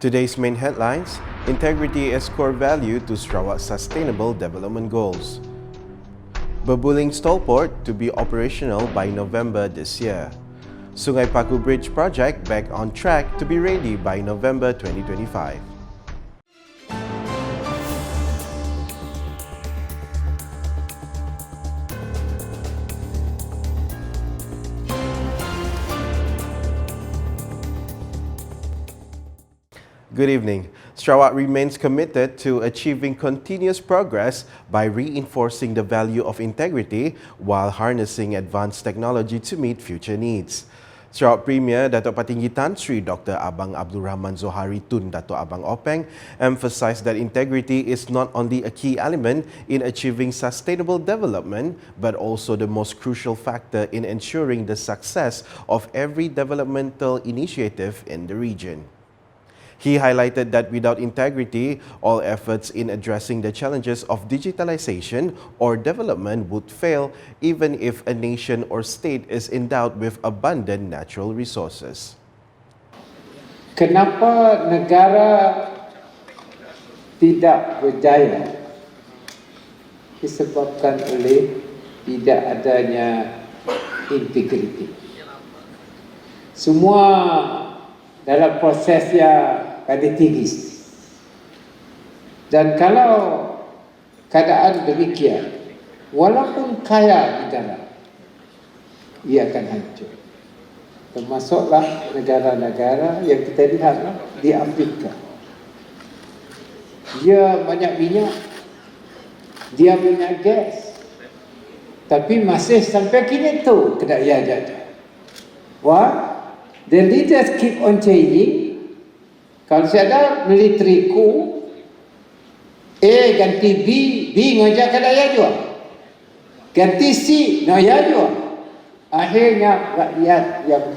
Today's main headlines: integrity is core value to Sarawak's sustainable development goals. Berbuling STOLPort to be operational by November this year. Sungai Paku Bridge project back on track to be ready by November 2025. Good evening. Sarawak remains committed to achieving continuous progress by reinforcing the value of integrity while harnessing advanced technology to meet future needs. Sarawak Premier Datuk Patinggi Tan Sri Dr. Abang Abdul Rahman Zohari Tun Datuk Abang Openg emphasised that integrity is not only a key element in achieving sustainable development but also the most crucial factor in ensuring the success of every developmental initiative in the region. He highlighted that without integrity, all efforts in addressing the challenges of digitalization or development would fail, even if a nation or state is endowed with abundant natural resources. Kenapa negara tidak berjaya? Disebabkan oleh tidak adanya integriti. Semua dalam prosesnya ada tigis. Dan kalau keadaan demikian, walaupun kaya di dalam, ia akan hancur. Termasuklah negara-negara yang kita lihatlah di Afrika. Dia banyak minyak, dia banyak gas, tapi masih sampai kini tu kedaya jajah. Why? The leaders keep on changing. Kalau saya ada military coup, A ganti B, B ngajak kedaya jual. Ganti C, ngajak jual. Akhirnya rakyat yang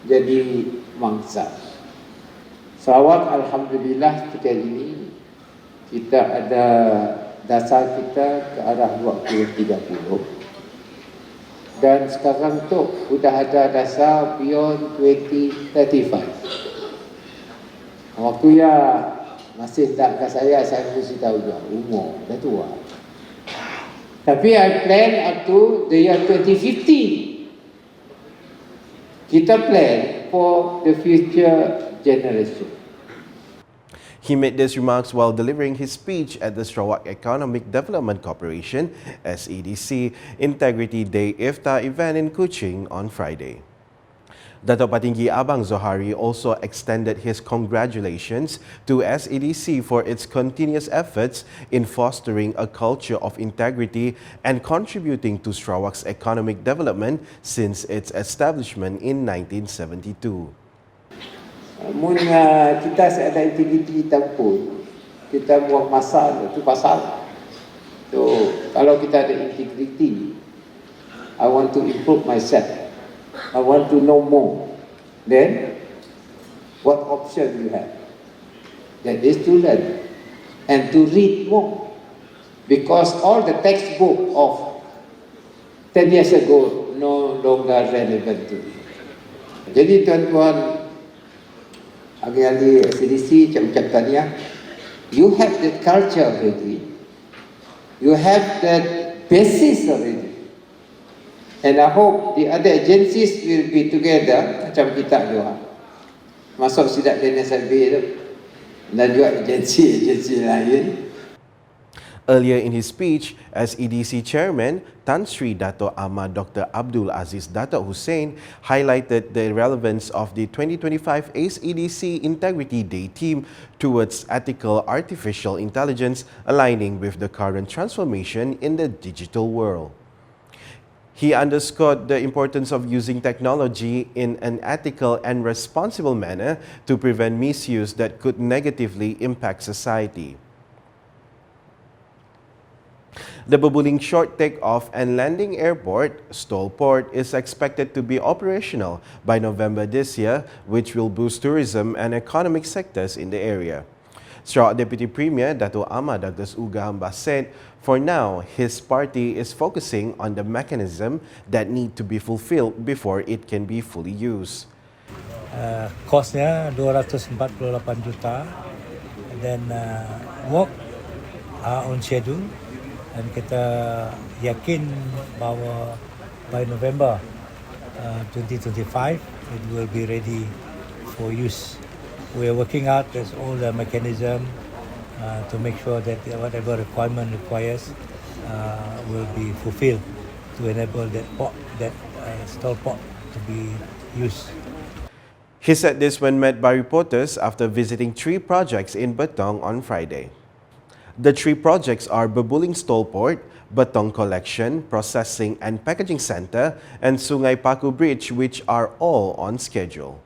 jadi mangsa. Sarawak alhamdulillah ketika ini kita ada dasar kita ke arah 2030. Dan sekarang tu sudah ada dasar beyond 2035. Waktu ya masih tak ke saya mesti tahu juga umur dah tua. Tapi I plan up to the year 2050. Kita plan for the future generation. He made these remarks while delivering his speech at the Sarawak Economic Development Corporation (SEDC) Integrity Day Iftar event in Kuching on Friday. Datuk Patinggi Abang Zohari also extended his congratulations to SEDC for its continuous efforts in fostering a culture of integrity and contributing to Sarawak's economic development since its establishment in 1972. Kita ada integriti kita pun, kita buat masalah, itu pasal. So, kalau kita ada integriti, I want to improve myself. I want to know more. Then, what option you have? That is to learn and to read more. Because all the textbook of 10 years ago no longer relevant to me. Jadi tuan-tuan, ahli-ahli SDC, ucap tahniah, you have that culture already. You have that basis already. And I hope the other agencies will be together macam kita juga. Masuk sidak DNSLB tu. Dan juga agensi-agensi lain. Earlier in his speech, SEDC Chairman Tan Sri Dato' Ahmad Dr. Abdul Aziz Dato' Hussein highlighted the relevance of the 2025 SEDC Integrity Day theme towards ethical artificial intelligence, aligning with the current transformation in the digital world. He underscored the importance of using technology in an ethical and responsible manner to prevent misuse that could negatively impact society. The Berbuling Short Takeoff and Landing Airport, STOLPort, is expected to be operational by November this year, which will boost tourism and economic sectors in the area. Sarawak Deputy Premier Dato' Ahmad Douglas Uga Hambas said, for now, his party is focusing on the mechanism that need to be fulfilled before it can be fully used. Kosnya 248 juta, dan work on schedule, dan kita yakin bahawa by November 2025 it will be ready for use. We are working out there's all the mechanism to make sure that whatever requirement requires will be fulfilled to enable that STOLPort to be used. He said this when met by reporters after visiting 3 projects in Betong on Friday. The 3 projects are Bebuling STOLPort, Betong Collection, Processing and Packaging Center, and Sungai Paku Bridge, which are all on schedule.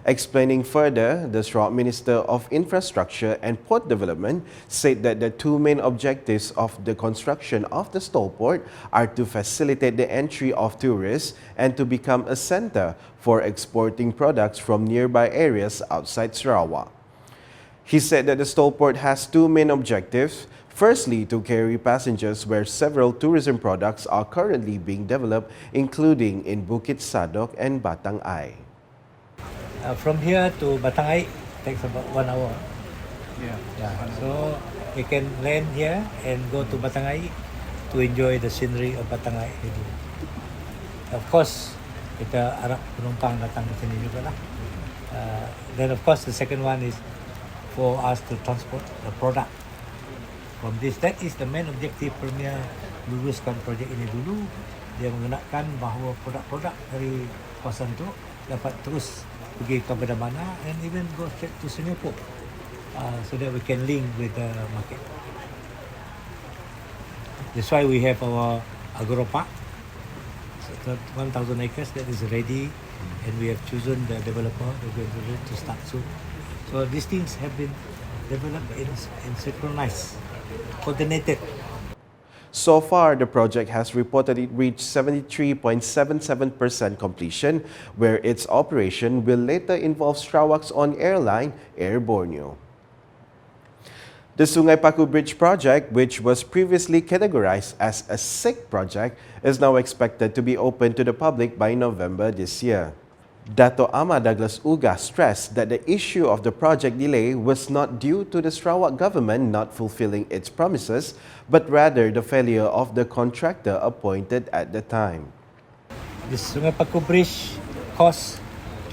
Explaining further, the Sarawak Minister of Infrastructure and Port Development said that the 2 main objectives of the construction of the STOLPort are to facilitate the entry of tourists and to become a center for exporting products from nearby areas outside Sarawak. He said that the STOLPort has 2 main objectives. Firstly, to carry passengers where several tourism products are currently being developed, including in Bukit Sadok and Batang Ai. From here to Batang Ai takes about 1 hour. Yeah. So we can land here and go to Batang Ai to enjoy the scenery of Batang Ai. Of course, kita harap penumpang datang ke sini juga lah. Then of course the second one is for us to transport the product from this. That is the main objective Premier luluskan projek ini dulu. Dia menggunakan bahawa produk-produk dari kawasan itu dapat terus pergi ke mana-mana and even go straight to Singapore so that we can link with the market. That's why we have our agro park, 1,000 acres that is ready, and we have chosen the developer to start soon. So these things have been developed and synchronized, coordinated. So far, the project has reported it reached 73.77% completion, where its operation will later involve Sarawak's own airline, Air Borneo. The Sungai Paku Bridge project, which was previously categorized as a sick project, is now expected to be open to the public by November this year. Dato' Ahmad Douglas UKAS stressed that the issue of the project delay was not due to the Sarawak government not fulfilling its promises, but rather the failure of the contractor appointed at the time. The Sungai Paku Bridge cost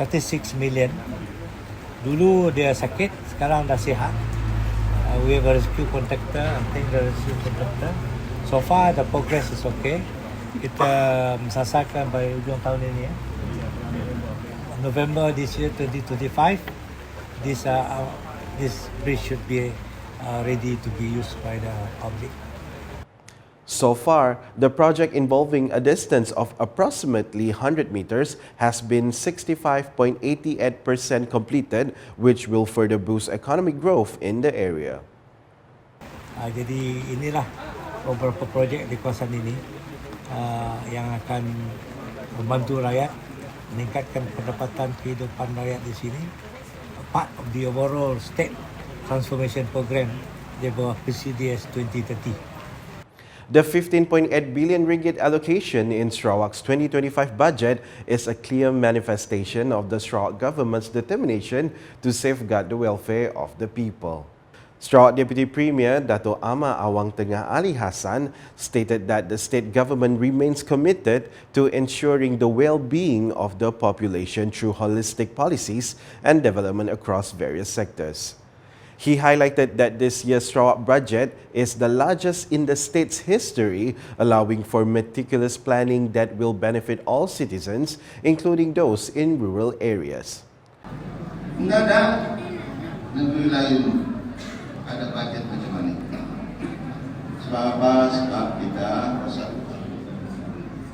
36 million. Dulu dia sakit, sekarang dah sihat. We have a rescue contractor, I think the rescue contractor. So far the progress is okay. Kita sasarkan by ujung tahun ini ya. November this year, 2025, this bridge should be ready to be used by the public. So far, the project involving a distance of approximately 100 meters has been 65.88% completed, which will further boost economic growth in the area. Jadi inilah beberapa projek di kawasan ini yang akan membantu rakyat, meningkatkan pendapatan kehidupan rakyat di sini, part of the overall state transformation program di bawah PCDS 2030. The 15.8 billion ringgit allocation in Sarawak's 2025 budget is a clear manifestation of the Sarawak government's determination to safeguard the welfare of the people. Sarawak Deputy Premier Dato' Ahmad Awang Tengah Ali Hassan stated that the state government remains committed to ensuring the well-being of the population through holistic policies and development across various sectors. He highlighted that this year's Sarawak budget is the largest in the state's history, allowing for meticulous planning that will benefit all citizens, including those in rural areas. Enggak ada negeri lain ada budget macam mana. Sebab apa? Sebab kita bersatu.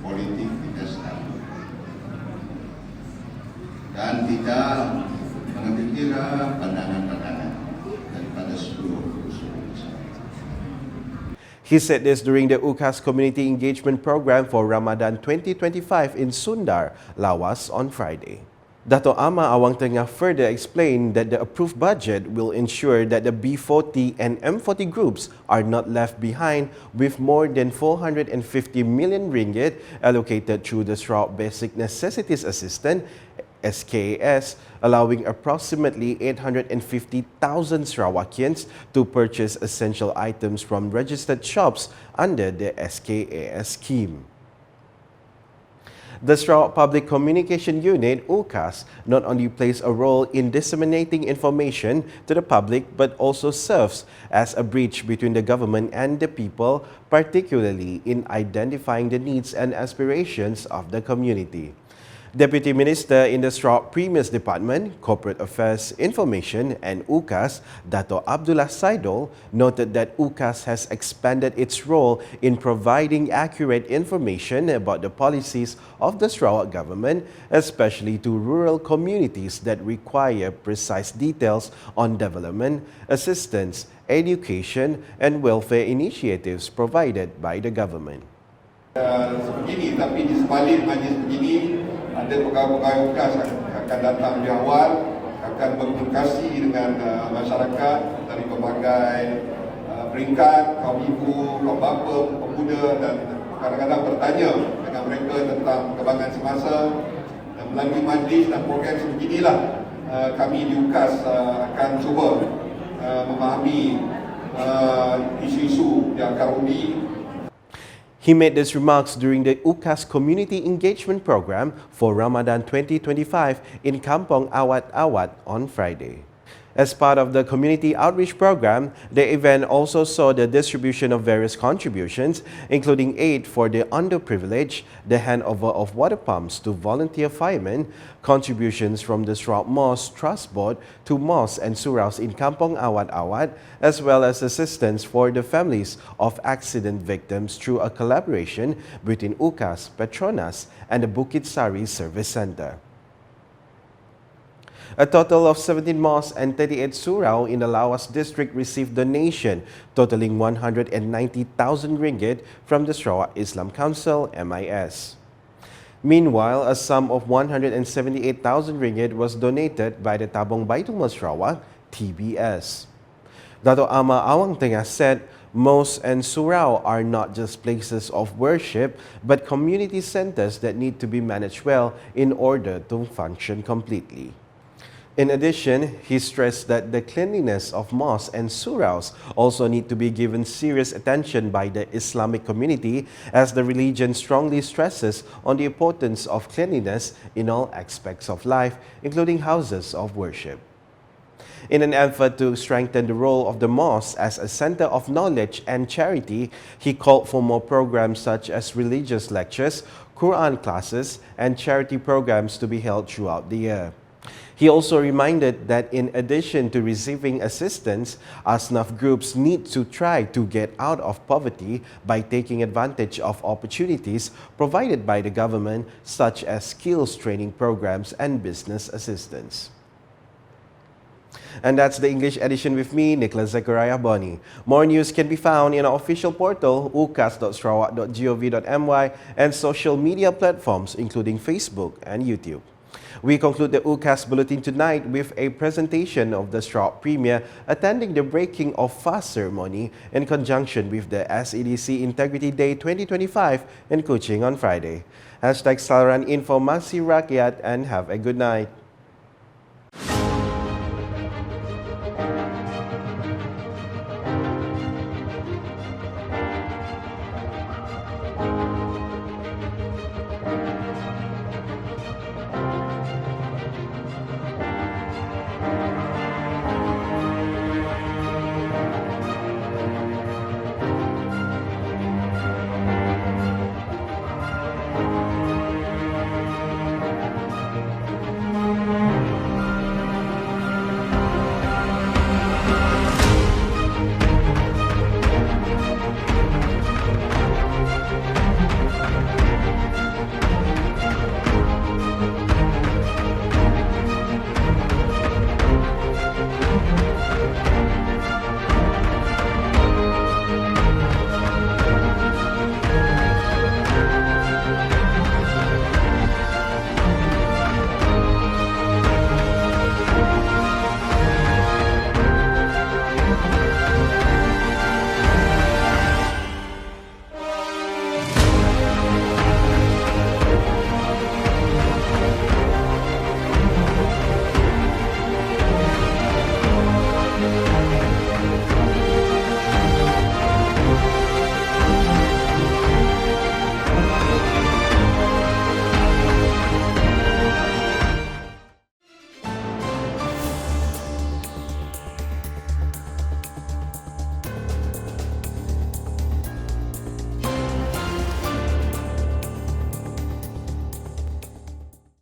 Politik kita stabil. Dan kita mengambil kira pandangan-pandangan daripada seluruh unsur. He said this during the UKAS Community Engagement Program for Ramadan 2025 in Sundar, Lawas on Friday. Dato' Ahmad Awang Tengah further explained that the approved budget will ensure that the B40 and M40 groups are not left behind, with more than 450 million ringgit allocated through the Sarawak Basic Necessities Assistance SKAS, allowing approximately 850,000 Sarawakians to purchase essential items from registered shops under the SKAS scheme. The Sarawak Public Communication Unit, UKAS, not only plays a role in disseminating information to the public but also serves as a bridge between the government and the people, particularly in identifying the needs and aspirations of the community. Deputy Minister in the Sarawak Premier's Department, Corporate Affairs, Information and UKAS, Dato' Abdullah Saidol, noted that UKAS has expanded its role in providing accurate information about the policies of the Sarawak government, especially to rural communities that require precise details on development, assistance, education and welfare initiatives provided by the government. Begini, tapi di sebalik majlis begini ada pegawai-pegawai UKAS akan datang di awal, akan berkomunikasi dengan masyarakat dari berbagai peringkat, kaum ibu, kaum bapa, pemuda dan kadang-kadang bertanya dengan mereka tentang perkembangan semasa. Dan melalui majlis dan program sebeginilah kami di UKAS akan cuba memahami isu-isu yang akan undi. He made these remarks during the UKAS Community Engagement Program for Ramadan 2025 in Kampong Awat-Awat on Friday. As part of the community outreach program, the event also saw the distribution of various contributions, including aid for the underprivileged, the handover of water pumps to volunteer firemen, contributions from the Sarawak Mosque Trust Board to mosques and suraus in Kampong Awat-Awat, as well as assistance for the families of accident victims through a collaboration between UKAS, Petronas, and the Bukit Sari Service Centre. A total of 17 mosques and 38 surau in the Lawas district received donation totaling 190,000 ringgit from the Sarawak Islam Council (MIS). Meanwhile, a sum of 178,000 ringgit was donated by the Tabung Baitul Mal Sarawak (TBS). Dato' Ama Awang Tengah said, mosques and surau are not just places of worship, but community centers that need to be managed well in order to function completely. In addition, he stressed that the cleanliness of mosques and suraus also need to be given serious attention by the Islamic community, as the religion strongly stresses on the importance of cleanliness in all aspects of life, including houses of worship. In an effort to strengthen the role of the mosque as a center of knowledge and charity, he called for more programs such as religious lectures, Quran classes, and charity programs to be held throughout the year. He also reminded that in addition to receiving assistance, Asnaf groups need to try to get out of poverty by taking advantage of opportunities provided by the government, such as skills training programs and business assistance. And that's the English edition with me, Nicholas Zechariah Boni. More news can be found in our official portal, ukas.sarawak.gov.my, and social media platforms including Facebook and YouTube. We conclude the UKAS Bulletin tonight with a presentation of the Sarawak Premier attending the breaking of fast ceremony in conjunction with the SEDC Integrity Day 2025 in Kuching on Friday. #Salaran Informasi Rakyat and have a good night.